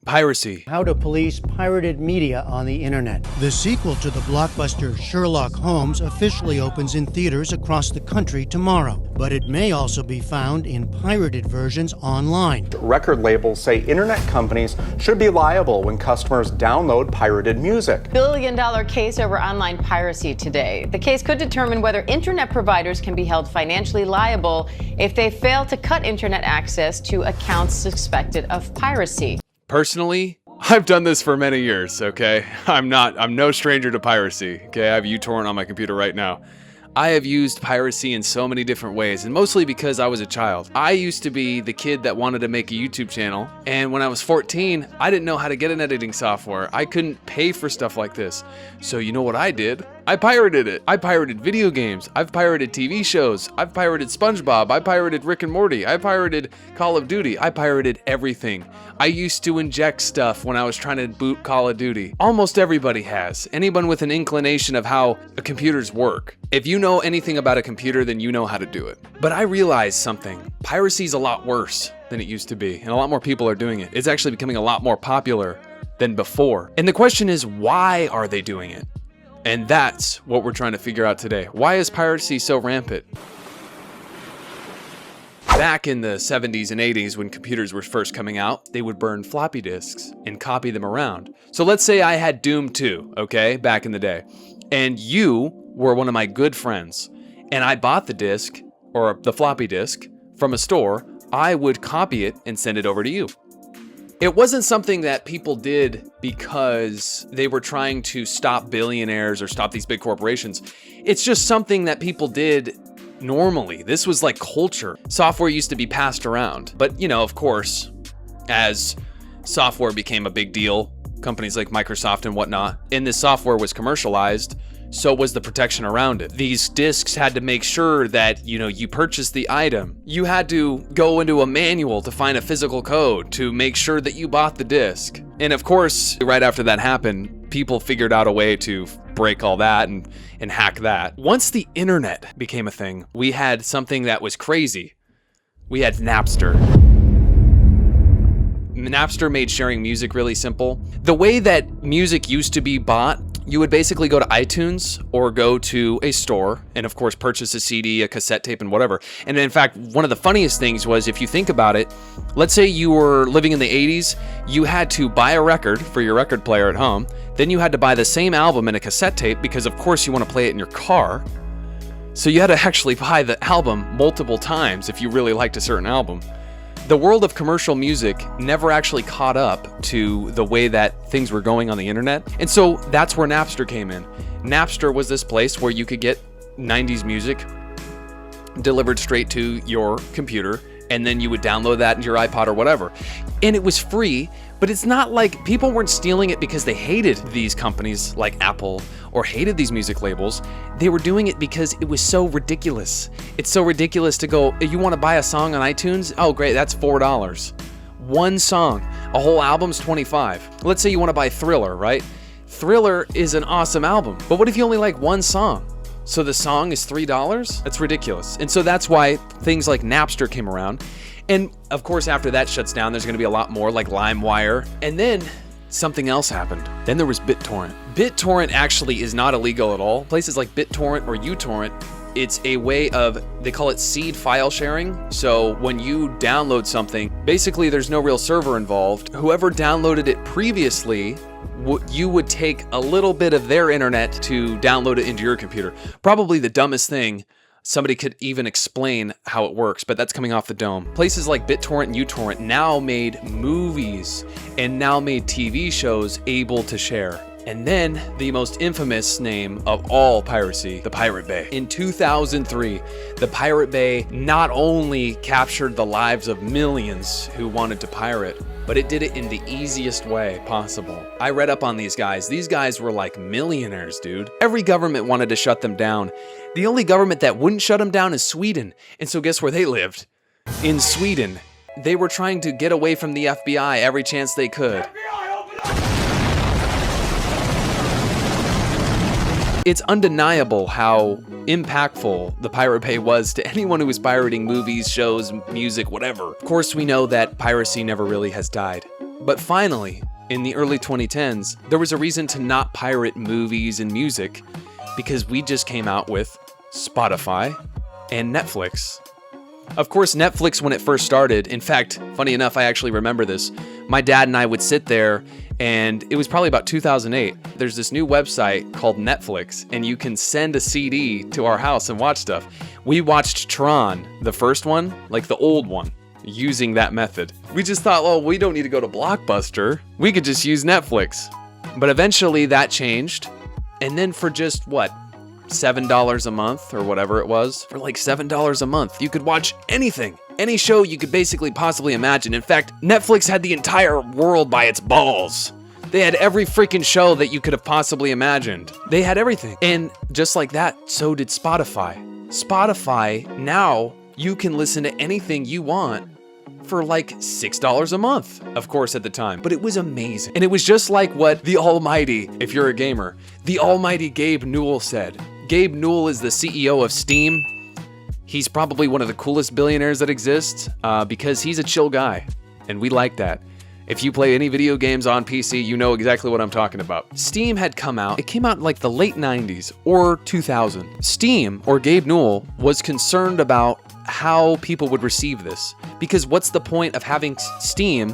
Piracy. How to police pirated media on the internet. The sequel to the blockbuster Sherlock Holmes officially opens in theaters across the country tomorrow, but it may also be found in pirated versions online. Record labels say internet companies should be liable when customers download pirated music. Billion-dollar case over online piracy today. The case could determine whether internet providers can be held financially liable if they fail to cut internet access to accounts suspected of piracy. Personally, I've done this for many years, okay? I'm no stranger to piracy, okay? I have uTorrent on my computer right now. I have used piracy in so many different ways, and mostly because I was a child. I used to be the kid that wanted to make a YouTube channel, and when I was 14, I didn't know how to get an editing software. I couldn't pay for stuff like this. So you know what I did? I pirated it. I pirated video games. I've pirated TV shows. I've pirated SpongeBob. I pirated Rick and Morty. I pirated Call of Duty. I pirated everything. I used to inject stuff when I was trying to boot Call of Duty. Almost everybody has. Anyone with an inclination of how computers work. If you know anything about a computer, then you know how to do it. But I realized something. Piracy's a lot worse than it used to be, and a lot more people are doing it. It's actually becoming a lot more popular than before. And the question is, why are they doing it? And that's what we're trying to figure out today. Why is piracy so rampant? Back in the 70s and 80s, when computers were first coming out, they would burn floppy disks and copy them around. So let's say I had Doom 2, okay, back in the day, and you were one of my good friends, and I bought the disc, or the floppy disk, from a store. I would copy it and send it over to you. It wasn't something that people did because they were trying to stop billionaires or stop these big corporations. It's just something that people did normally. This was like culture. Software used to be passed around. But, you know, of course, as software became a big deal, companies like Microsoft and whatnot, and this software was commercialized, so was the protection around it. These discs had to make sure that, you know, you purchased the item. You had to go into a manual to find a physical code to make sure that you bought the disc. And of course, right after that happened, people figured out a way to break all that and hack that. Once the internet became a thing, we had something that was crazy. We had Napster. Napster made sharing music really simple. The way that music used to be bought, you would basically go to iTunes or go to a store and of course purchase a CD, a cassette tape, and whatever. And in fact, one of the funniest things was, if you think about it, let's say you were living in the 80s, you had to buy a record for your record player at home, then you had to buy the same album in a cassette tape because of course you want to play it in your car. So you had to actually buy the album multiple times if you really liked a certain album. The world of commercial music never actually caught up to the way that things were going on the internet. And so that's where Napster came in. Napster was this place where you could get 90s music delivered straight to your computer, and then you would download that into your iPod or whatever. And it was free, but it's not like people weren't stealing it because they hated these companies like Apple or hated these music labels. They were doing it because it was so ridiculous. It's so ridiculous to go, you want to buy a song on iTunes? Oh, great, that's $4. One song. A whole album's $25. Let's say you want to buy Thriller, right? Thriller is an awesome album, but what if you only like one song? So the song is $3? That's ridiculous. And so that's why things like Napster came around. And of course, after that shuts down, there's going to be a lot more like LimeWire. And then something else happened. Then there was BitTorrent. BitTorrent actually is not illegal at all. Places like BitTorrent or uTorrent, it's a way of, they call it seed file sharing. So when you download something, basically there's no real server involved. Whoever downloaded it previously, you would take a little bit of their internet to download it into your computer. Probably the dumbest thing. Somebody could even explain how it works, but that's coming off the dome. Places like BitTorrent and uTorrent now made movies and now made TV shows able to share. And then the most infamous name of all piracy, the Pirate Bay. In 2003, the Pirate Bay not only captured the lives of millions who wanted to pirate, but it did it in the easiest way possible. I read up on these guys. These guys were like millionaires, dude. Every government wanted to shut them down. The only government that wouldn't shut them down is Sweden. And so guess where they lived? In Sweden. They were trying to get away from the FBI every chance they could. It's undeniable how impactful the Pirate Bay was to anyone who was pirating movies, shows, music, whatever. Of course, we know that piracy never really has died. But finally, in the early 2010s, there was a reason to not pirate movies and music because we just came out with Spotify and Netflix. Of course, Netflix, when it first started, in fact, funny enough, I actually remember this. My dad and I would sit there, and it was probably about 2008. There's this new website called Netflix, and you can send a CD to our house and watch stuff. We watched Tron, the first one, like the old one, using that method. We just thought, well, we don't need to go to Blockbuster. We could just use Netflix. But eventually that changed. And then for just, what, $7 a month or whatever it was, for like $7 a month, you could watch anything. Any show you could basically possibly imagine. In fact, Netflix had the entire world by its balls. They had every freaking show that you could have possibly imagined. They had everything. And just like that, so did Spotify. Spotify, now you can listen to anything you want for like $6 a month, of course, at the time. But it was amazing. And it was just like what the almighty, if you're a gamer, the almighty Gabe Newell said. Gabe Newell is the CEO of Steam. He's probably one of the coolest billionaires that exists because he's a chill guy, and we like that. If you play any video games on PC, you know exactly what I'm talking about. Steam had come out. It came out in like the late 90s or 2000. Steam, or Gabe Newell, was concerned about how people would receive this. Because what's the point of having Steam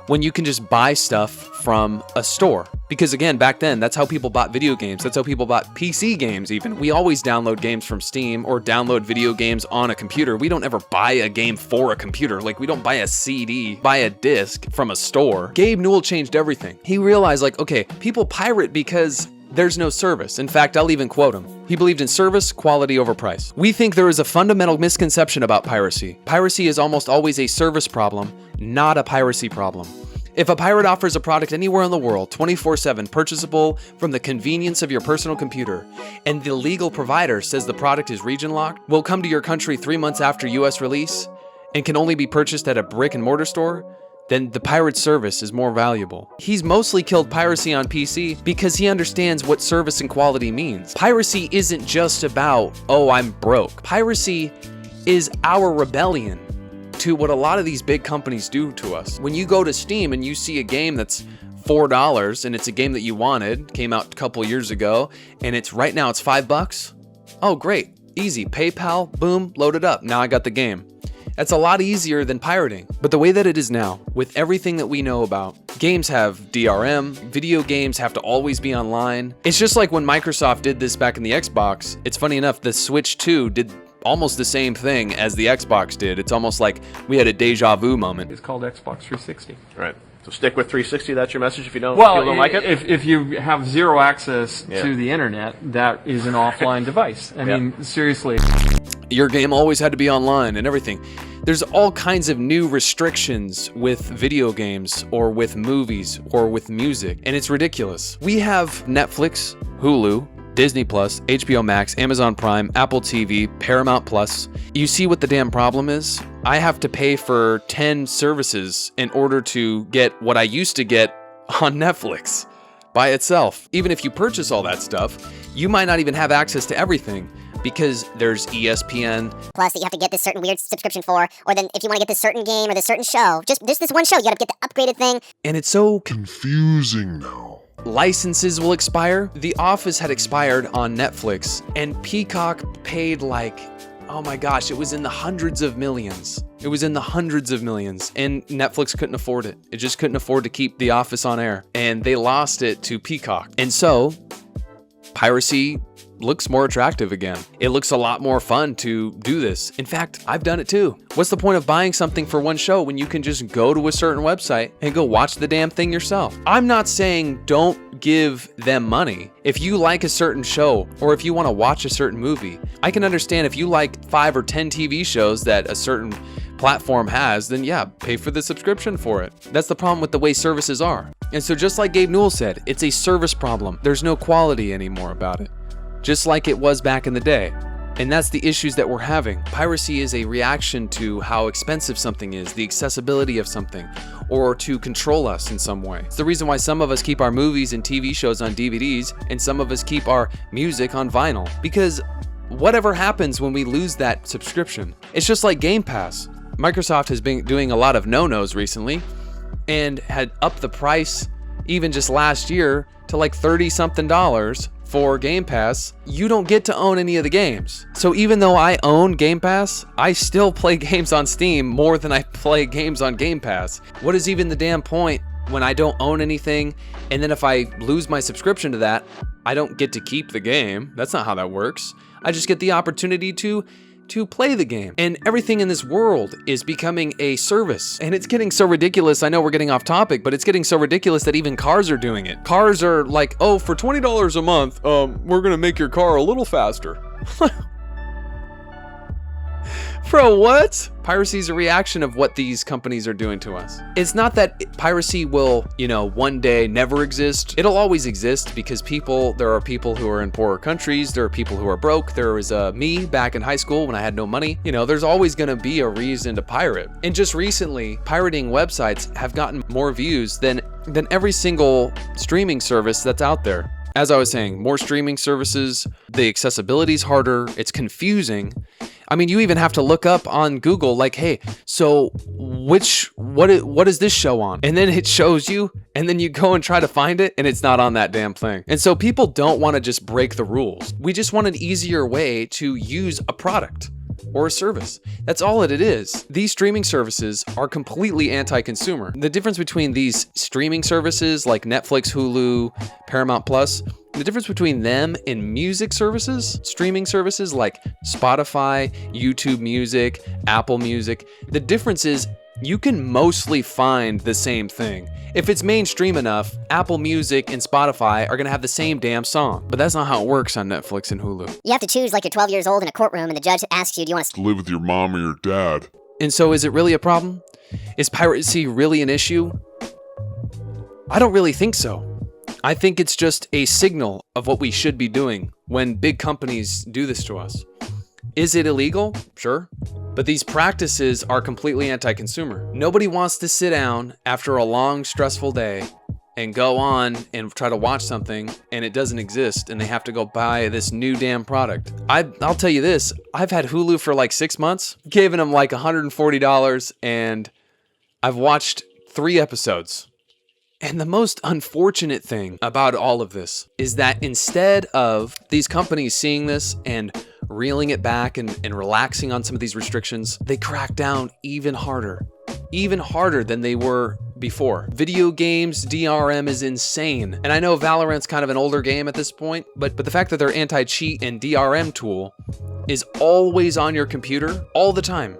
when you can just buy stuff from a store? Because again, back then, that's how people bought video games. That's how people bought PC games even. We always download games from Steam or download video games on a computer. We don't ever buy a game for a computer. Like, we don't buy a CD, buy a disc from a store. Gabe Newell changed everything. He realized, like, okay, people pirate because there's no service. In fact, I'll even quote him. He believed in service, quality over price. We think there is a fundamental misconception about piracy. Piracy is almost always a service problem, not a piracy problem. If a pirate offers a product anywhere in the world, 24/7, purchasable from the convenience of your personal computer, and the legal provider says the product is region locked, will come to your country 3 months after US release, and can only be purchased at a brick and mortar store, then the pirate service is more valuable. He's mostly killed piracy on PC because he understands what service and quality means. Piracy isn't just about, oh, I'm broke. Piracy is our rebellion to what a lot of these big companies do to us. When you go to Steam and you see a game that's $4 and it's a game that you wanted, came out a couple years ago, and it's right now it's $5. Oh, great, easy, PayPal, boom, load it up. Now I got the game. That's a lot easier than pirating. But the way that it is now, with everything that we know about, games have DRM, video games have to always be online. It's just like when Microsoft did this back in the Xbox. It's funny enough, the Switch 2 did almost the same thing as the Xbox did. It's almost like we had a deja vu moment. It's called Xbox 360. Right. So stick with 360. That's your message if you don't like it? If you have zero access to the internet, that is an offline device. I mean, seriously. Your game always had to be online and everything. There's all kinds of new restrictions with video games or with movies or with music, and it's ridiculous. We have Netflix, Hulu, Disney Plus, HBO Max, Amazon Prime, Apple TV, Paramount Plus. You see what the damn problem is? I have to pay for 10 services in order to get what I used to get on Netflix by itself. Even if you purchase all that stuff, you might not even have access to everything because there's ESPN. Plus that you have to get this certain weird subscription for, or then if you want to get this certain game or this certain show, just this one show, you got to get the upgraded thing. And it's so confusing now. Licenses will expire. The Office had expired on Netflix, and Peacock paid like, oh my gosh, it was in the hundreds of millions. It was in the hundreds of millions, and Netflix couldn't afford it. It just couldn't afford to keep The Office on air, and they lost it to Peacock. And so, piracy looks more attractive again. It looks a lot more fun to do this. In fact, I've done it too. What's the point of buying something for one show when you can just go to a certain website and go watch the damn thing yourself? I'm not saying don't give them money. If you like a certain show or if you want to watch a certain movie, I can understand if you like 5 or 10 TV shows that a certain platform has, then yeah, pay for the subscription for it. That's the problem with the way services are. And so just like Gabe Newell said, it's a service problem. There's no quality anymore about it. Just like it was back in the day. And that's the issues that we're having. Piracy is a reaction to how expensive something is, the accessibility of something, or to control us in some way. It's the reason why some of us keep our movies and TV shows on DVDs, and some of us keep our music on vinyl. Because whatever happens when we lose that subscription? It's just like Game Pass. Microsoft has been doing a lot of no-nos recently. and had upped the price even just last year to like $30-something for Game Pass, you don't get to own any of the games. So even though I own Game Pass, I still play games on Steam more than I play games on Game Pass. What is even the damn point when I don't own anything, and then if I lose my subscription to that, I don't get to keep the game? That's not how that works. I just get the opportunity to play the game. And everything in this world is becoming a service. And it's getting so ridiculous. I know we're getting off topic, but it's getting so ridiculous that even cars are doing it. Cars are like, oh, for $20 a month, we're gonna make your car a little faster. Bro, what? Piracy is a reaction of what these companies are doing to us. It's not that piracy will, one day never exist. It'll always exist because there are people who are in poorer countries. There are people who are broke. There was me back in high school when I had no money. There's always gonna be a reason to pirate. And just recently, pirating websites have gotten more views than every single streaming service that's out there. As I was saying, more streaming services, the accessibility's harder, it's confusing. I mean, you even have to look up on Google, like, hey, so what is this show on? And then it shows you, and then you go and try to find it, and it's not on that damn thing. And so people don't want to just break the rules. We just want an easier way to use a product or a service. That's all it is. These streaming services are completely anti-consumer. The difference between these streaming services like Netflix, Hulu, Paramount Plus, the difference between them and music services, streaming services like Spotify, YouTube Music, Apple Music, the difference is you can mostly find the same thing. If it's mainstream enough, Apple Music and Spotify are gonna have the same damn song. But that's not how it works on Netflix and Hulu. You have to choose like you're 12 years old in a courtroom and the judge asks you, do you want To live with your mom or your dad. And so is it really a problem? Is piracy really an issue? I don't really think so. I think it's just a signal of what we should be doing when big companies do this to us. Is it illegal? Sure. But these practices are completely anti-consumer. Nobody wants to sit down after a long, stressful day and go on and try to watch something and it doesn't exist and they have to go buy this new damn product. I'll tell you this, I've had Hulu for like 6 months, given them like $140 and I've watched 3 episodes. And the most unfortunate thing about all of this is that instead of these companies seeing this and reeling it back and relaxing on some of these restrictions, they crack down even harder than they were before. Video games, DRM is insane. And I know Valorant's kind of an older game at this point, but the fact that their anti-cheat and DRM tool is always on your computer all the time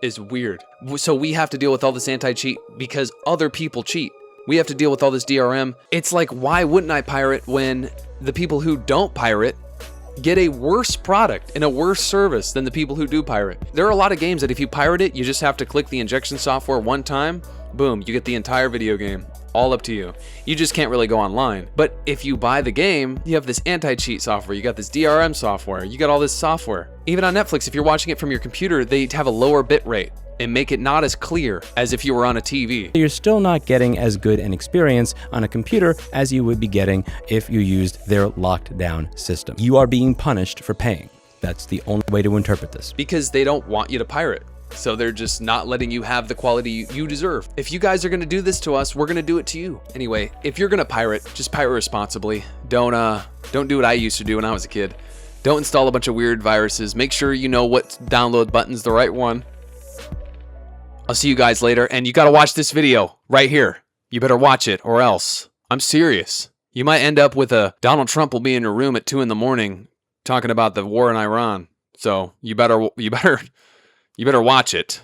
is weird. So we have to deal with all this anti-cheat because other people cheat. We have to deal with all this DRM. It's like, why wouldn't I pirate when the people who don't pirate get a worse product and a worse service than the people who do pirate? There are a lot of games that if you pirate it, you just have to click the injection software one time, boom, you get the entire video game. All up to you. You just can't really go online. But if you buy the game, you have this anti-cheat software, you got this DRM software, you got all this software. Even on Netflix, if you're watching it from your computer, they have a lower bit rate and make it not as clear as if you were on a TV. You're still not getting as good an experience on a computer as you would be getting if you used their locked down system. You are being punished for paying. That's the only way to interpret this. Because they don't want you to pirate. So they're just not letting you have the quality you deserve. If you guys are gonna do this to us, we're gonna do it to you. Anyway, if you're gonna pirate, just pirate responsibly. Don't do what I used to do when I was a kid. Don't install a bunch of weird viruses. Make sure you know what download button's the right one. I'll see you guys later, and you gotta watch this video right here. You better watch it, or else. I'm serious. You might end up with Donald Trump will be in your room at 2 a.m. talking about the war in Iran. So you better watch it.